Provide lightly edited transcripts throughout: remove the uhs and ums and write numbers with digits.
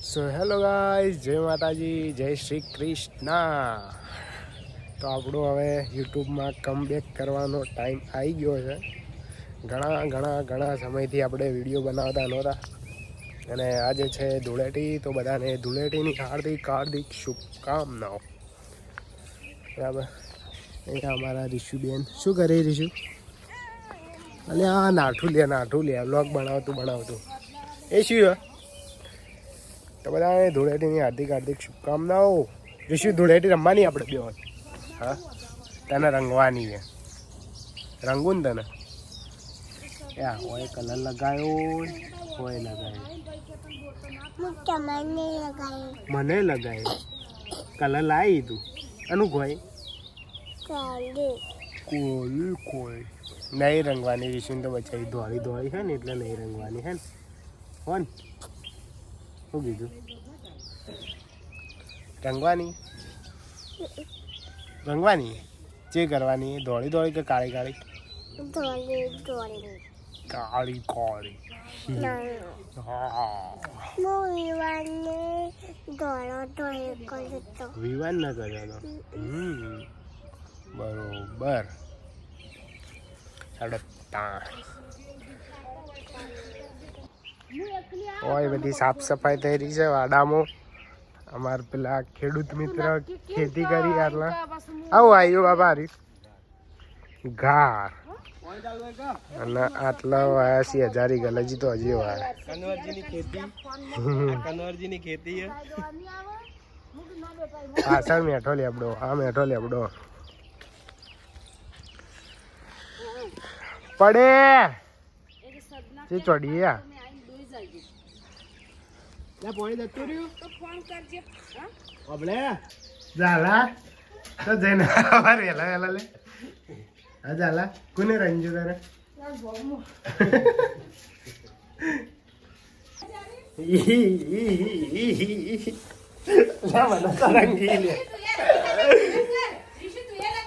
So hello guys, જય માતાજી, જય શ્રી કૃષ્ણ. તો આપણું હવે યુટ્યુબમાં કમબેક કરવાનો ટાઈમ આવી ગયો છે. ઘણા સમયથી આપણે વિડીયો બનાવતા નહોતા અને આજે છે ધૂળેટી. તો બધાને ધૂળેટીની હાર્દિક શુભકામનાઓ. બરાબર. અહીંયા અમારા રિશુબેન શું કરે? રિશુ અલે આ નાઠું લે વ્લોગ બનાવતું એ શું? તો બધાને ધૂળેટીની હાર્દિક શુભકામનાઓ. રિશુ ધૂળેટી રમવાની આપણે બે વાર. હા, તને રંગવાની છે. રંગું ને તને હોય કલર લગાવ્યો હોય મને લગાવ્યો કલર લાવી તું અનું કોઈ નહીં રંગવાની. રિશુને તો બચાવી ધોળી છે ને એટલે નહીં રંગવાની હે ને. કોણ શું કીધું? રંગવાની જે કરવાની ધોળી કે કાળી કાળી? વિવાન ના કર્યો તો બરોબર. હોય બધી સાફ સફાઈ થઈ રહી છે વાડામાં. અમાર પેલા ખેડૂત મિત્ર ખેતી કરી આટલા આવું આવ્યું બાબા હરી ઘાર અને આટલા વાયા 80,000 ગલજી તો હજી વાયા. કનવરજીની ખેતી પાછળ મેઠો લેબડો. આ મેઠો લેબડો પડે જે ચડીએ ઝાલા તો જઈને વેલા લે. હા ઝાલા કોને રંજુ તારે?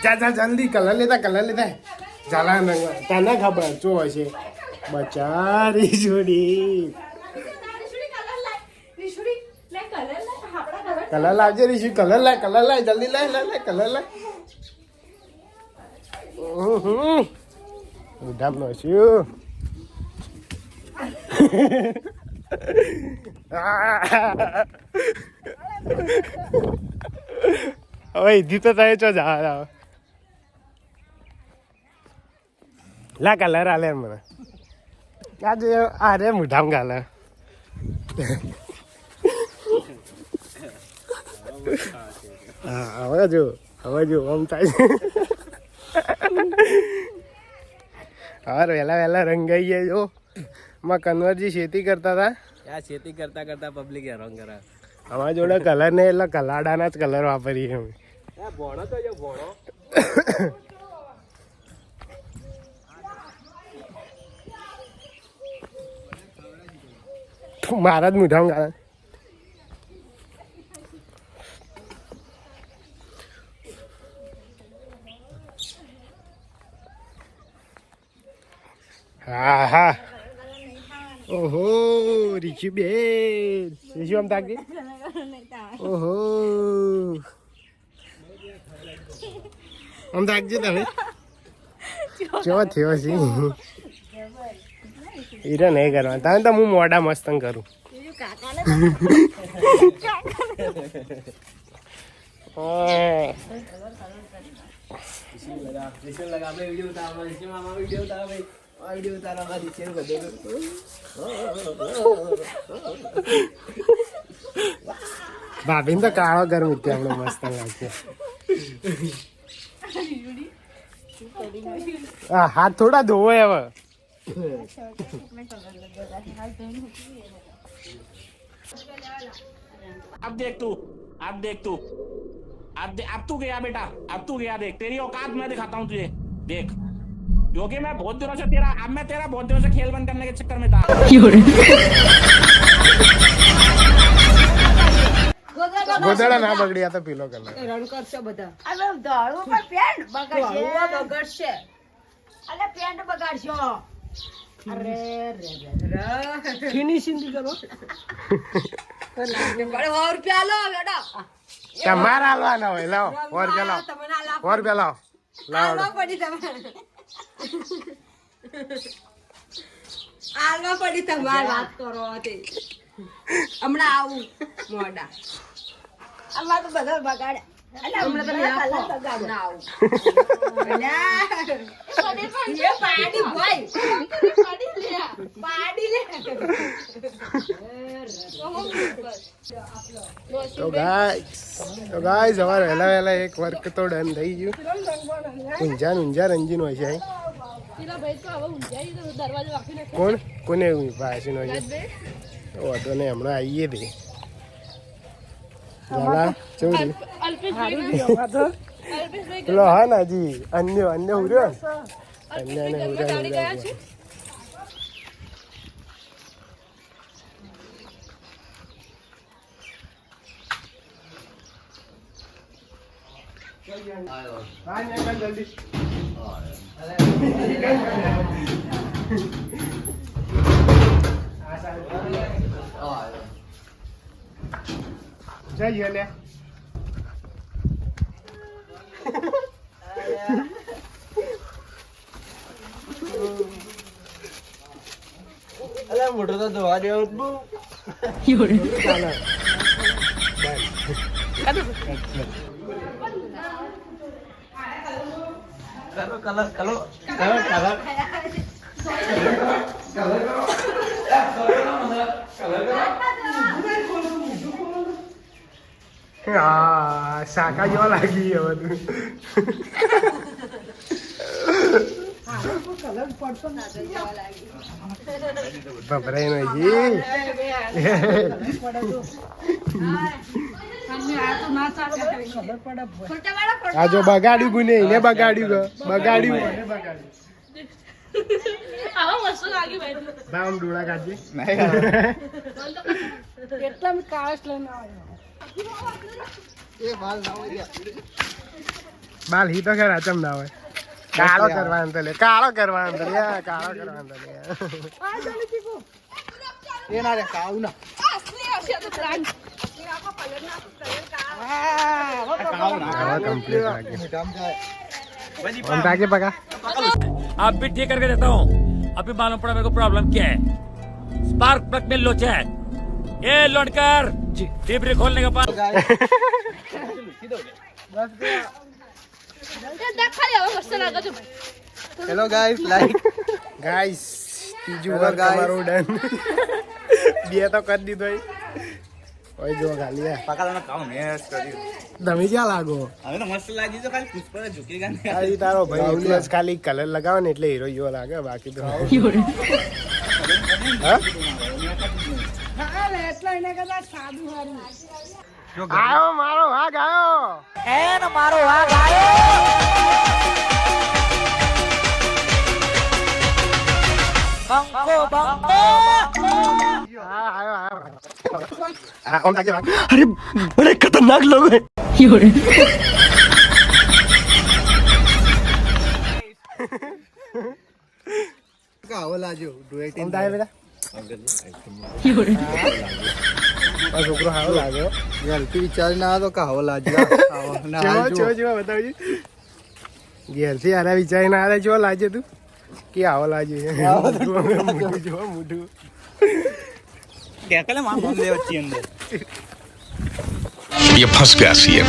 જા જલ્દી કલર લેતા ઝાલા રંગવા. તને ખબર ચો હશે બચારી જોડી. કલર લાવજે રીશુ. કલર લાય જલ્દી લાય કલર લાય. મોઢામ નો શું હવે ઈધી તો થાય ચો જા લા કલર આલે મને આજે અરે મોઢામ ગાલે. હા હવે જો આમ થાય છે. હવે વહેલા રંગાઈ ગયા. જો માં કનવરજી ખેતી કરતા હતા. ખેતી કરતા પબ્લિક હેરાન કરે. અમારા જોડે કલર ને એટલે કલાડાના જ કલર વાપરીએ અમે. ભણો તો જો ભણો. મારા જ મુઠામ ગાળા. હા ઓહો રીશુ બેન. રીશુ આમ તાકી. ઓહો આમ તાકજે તમે. કેવો થયો છે હીરો નહીં કરવા. તમે તો હું મોઢા મસ્ત કરું. ભાભીને તો કાળો ગરમ આપણે મસ્ત લાગશે. હા હાથ થોડા ધોવો હવે. अब देख तू अब तू गया बेटा. अब तू गया. देख तेरी औकात मैं दिखाता हूँ तुझे. देख क्योंकि मैं बहुत दिनों से बहुत दिनों से खेल बंद करने के चक्कर में था. ગોદડા ના બગડ્યા તો પીલો કલર રણ કરશે બધા. અરે દાળો પર પેન્ટ બગાડશે. અલે પેન્ટ બગાડશો. અરે રે ફિનિશિંગ કરો. રૂપિયા લો બેટા તમારે હાલવાના હોય લાવો 100 રૂપિયા લાવો 100 રૂપિયા લાવો લાવો પડી તમારે આલવા પડી તમારે વાત કરો તે હમણાં આવું મોડા અમાર તો બધા બગાડે અલ્યા હમણાં તમે કલર બગાડ ના આવું અલ્યા પાડી ભાઈ પાડી લે તો ગાઈસ અમારે વહેલા એક વર્ક તો ડન થઈ ગયું ઊંઝા રંજીન હોય છે કોણ કોને ભાઈ હોય છે વાંધો નહીં હમણાં આવીએ દે લાલા પેલો હા ને હજી અન્ય ઉર્યો અન્ય જલ્દી જઈએ લે અલા મોટો તો ધોવા દેવો બહુ હા શાકા જેવા લાગી હવે તું ભરાય નહીં આ જો બગાડ્યું ગુને એને બગાડ્યું આવા મસ્ત લાગ્યું ભાઈ બામ ડોળા કાઢજે એટલા મે કાળસ લઈને આવ્યો બાલ હી તો ખરા ચમ ના હોય કાળો કરવાનો તો લે કાળો કરવાનો તો લે કાળો કરવાનો તો લે એ ના રે કાવ ના અસલી હશે તો બ્રાન્ડ કમ્પ્લીટ લાગે हम ताकि पका आप भी ठीक करके देता हूँ अभी मालूम पड़ा मेरे को प्रॉब्लम क्या है स्पार्क प्लग में लो चैक ये लौटकर डिबरी खोलने का पास ખાલી હવે મસ્ત લાગે છે હેલો ગાઈસ લાઈક गाइस तीजू वर्क તમારું ડન બે તો કરી દીધો ઓય જો ગાલિયા પકાલાનો કામ મેસ કર્યું તમે ક્યાં લાગો હવે તો મસ્ત લાગી તો ખાલી પુષ્પા ઝૂકેગા ને ખાલી તારો ભાઈ બસ ખાલી કલર લગાવો ને એટલે હીરો જેવો લાગે બાકી તો હા એટલા એને કદાચ સાદું હારું આયો મારો વાઘ આયો अरे बड़े खतरनाक लोग हैं કાવો લાજો ડુએટિંગ બેટા છોકરો સારો લાગ્યો ગલતી વિચાર ના તો કાવો લાજો ચેવો બતાવજી ઘેરથી આરા વિચારી ના આરા ચેવો લાગે તું કે આવો લાગે મોઢું જો મોઢું કેકલે માં મમ લે વચ્ચે અંદર ये फंस गया सीएम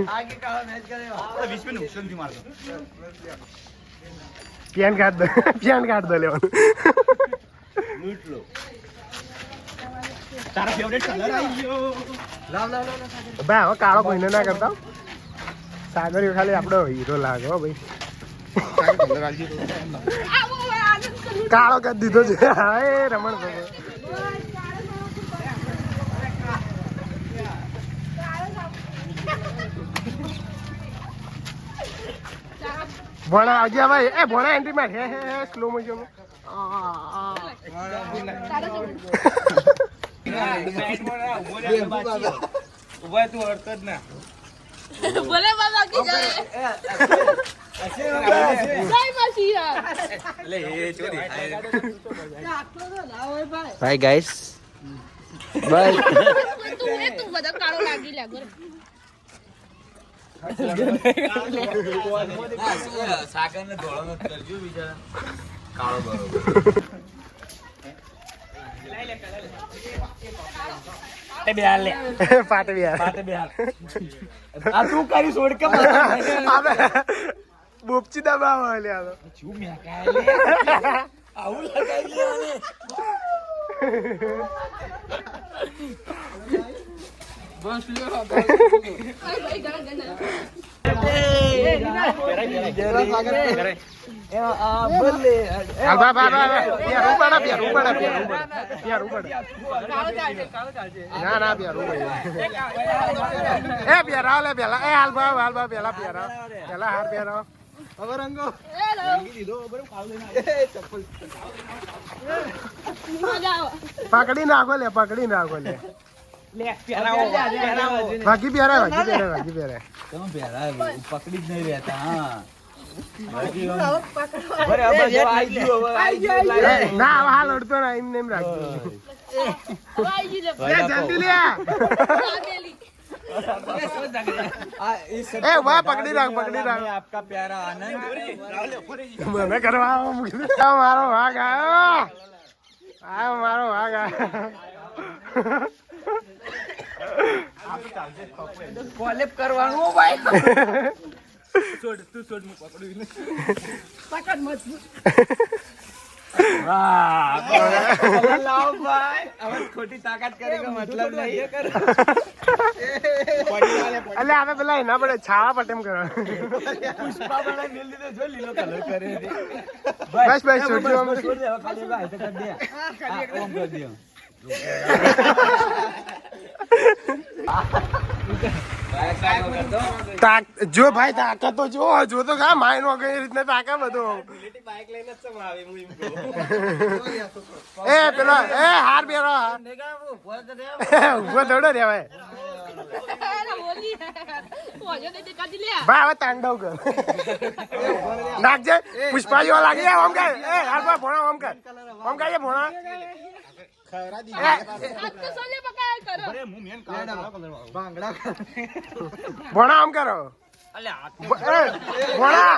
આગે કાવો મેચ કરે આ 20 में नुकसान थी मारतो પેન કાઢ દો લેવાનું લૂટ લો તારા ફેવરેટ કલર આવી ગયો લાવ ભાઈ હવે કાળો કોઈને ના કરતા સાગરીઓ ખાલી આપણો હીરો લાગે હો ભાઈ કલર આવી ગયો કાળો કરી દીધો છે હા એ રમણ ભગો ભણા આવજે ભાઈ એ ભણા એન્ટ્રી માર હે સ્લો મોશન ઉભા તું હરતો જ ના ભલે બાબા કી જાય જય માસી યાર એટલે એ ચોરી ભાઈ ગાઈસ બસ તું બધા કાળો લાગી લાગો સાગર ને ધોળો ન કરજો બીજા કાળો બરોબર પાટે બિહાર આ તું કરી છોડ કે બોપચી દબાવ લે આ તો શું મે કાલે આવું લગાઈ લે ભાઈ ગણ ના ના પેલા હાલ પેલા હાર પહેરાવ હવે રંગો પકડી નાખો લે ભાગી પહેરે તમે પહેરા પકડી જ નહીં રહેતા હા ના હાલ અડતો ના એમ નેમ રાખજો જલ્દી લે એ વાહ પકડી રાખ આપકા પ્યારા આનંદ મને કરવા મારો ભાગ આવ્યો મારો ભાગ આવ્યો કોલેપ કરવાનું ભાઈ છોડ તું છોડ હું પકડું પકડ મત લાવ ભાઈ હવે ખોટી તાકાત કરીને મતલબ નહીં એટલે આપણે પેલા એના પડે છાવા પટેમ કરવા પુષ્પા બના મેલ દીધો જો લીલો કલર કરે છે બસ છોડજો છોડ દે ખાલી ભાઈ તો કર દે ઓમ કર દે જો ભાઈ તાકાત તો જો તો ખા માઇનો કઈ રીતના તાકા બધું એ પેલો એ હાર બેરો ઉભો થોડો રે ભાઈ બોલી ઓજો દે કાઢી લે ભાઈ હવે તાંડવ કર નાખજે પુષ્પા જેવા લાગી ઓમ કર એ હાર ભોણા ઓમ કર એ ભોણા આજ તો સોલે પકાય કરો ભોણા આમ કરો ભોણા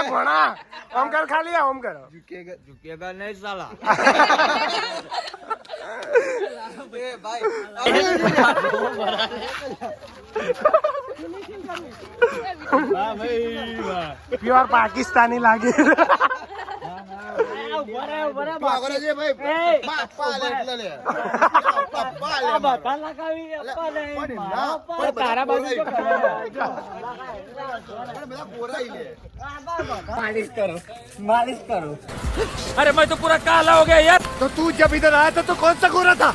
ભોણા ઓમ કર ખાલી ઓમ કરો झुकेगा नहीं साला પ્યોર પાકિસ્તાની લાગે मालिश करो अरे मैं तो पूरा काला हो गया यार। तो तू जब इधर आया था तो कौन सा गोरा था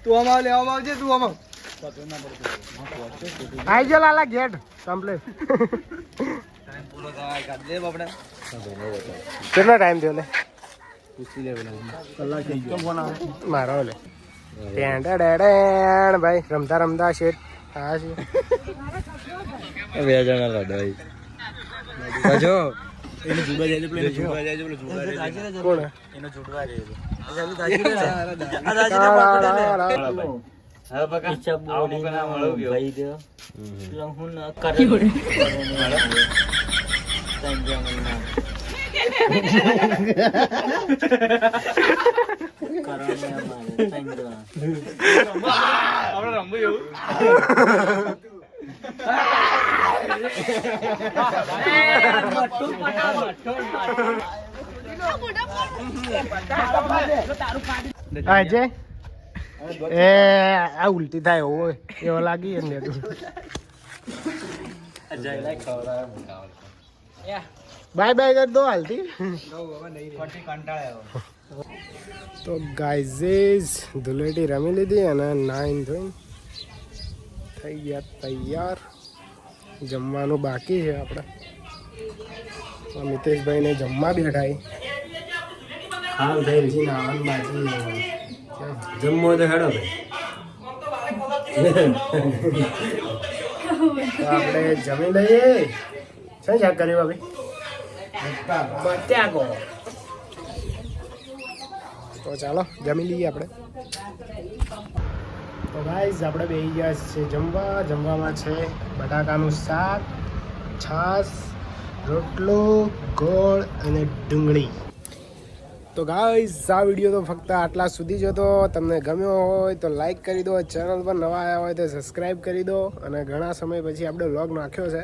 तू हमारे ले आवजे तू हम आई जो लाला गेट कम्प्लीट टाइम पूरा दवाई कर दे बापड़ा कितना टाइम थयो ले पूछी ले बोला मारो ले ટેણ ભાઈ રમતા રમતા શેઠ આ છે બે જણા લડાઈ જો એને જુડવા જાય પેલે જુડવા જાય પેલે જુડવા જાય કોણ એનો જુડવા જાય આ દાજી હવે બકા ઈચ્છા બોલી ના મળો ગયો ભાઈ દે હું ન કરે આપણે રમવું એવું આજે એ આ ઉલટી થાય હોય એવો લાગી એમને તું બાય બાય કર દો હાલતી તો ગાઈઝ ધુલેટી રમી લીધી અને 9 થઈ ગયા તૈયાર જમવાનું બાકી છે આપણે મિતેશભાઈને જમવા બેઠા હાલ થઈ પછી નાવાનું બાકી જમવો તો હેડો ભાઈ તો આપણે જમી લઈએ શું શાક કર્યું ભાઈ બટાકો તો ચાલો જમી લઈએ આપણે તો ગાઈઝ આપણે બેસી ગયા છે જમવામાં છે બટાકાનું શાક છાશ રોટલો ગોળ અને ડુંગળી તો ગાઈઝ આ વિડીયો તો ફક્ત આટલા સુધી જ હતો. તમને ગમ્યો હોય તો લાઈક કરી દો, ચેનલ પર નવા આવ્યા હોય તો સબસ્ક્રાઈબ કરી દો અને ઘણા સમય પછી આપણે વ્લોગ નાખ્યો છે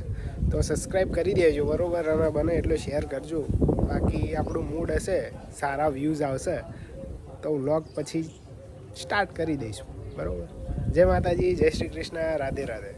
તો સબસ્ક્રાઈબ કરી દેજો બરાબર અને બને એટલું શેર કરજો. બાકી આપણું મૂડ હશે સારા વ્યૂઝ આવશે તો વ્લોગ પછી સ્ટાર્ટ કરી દઈશું બરાબર. જય માતાજી, જય શ્રી કૃષ્ણ, રાધે રાધે.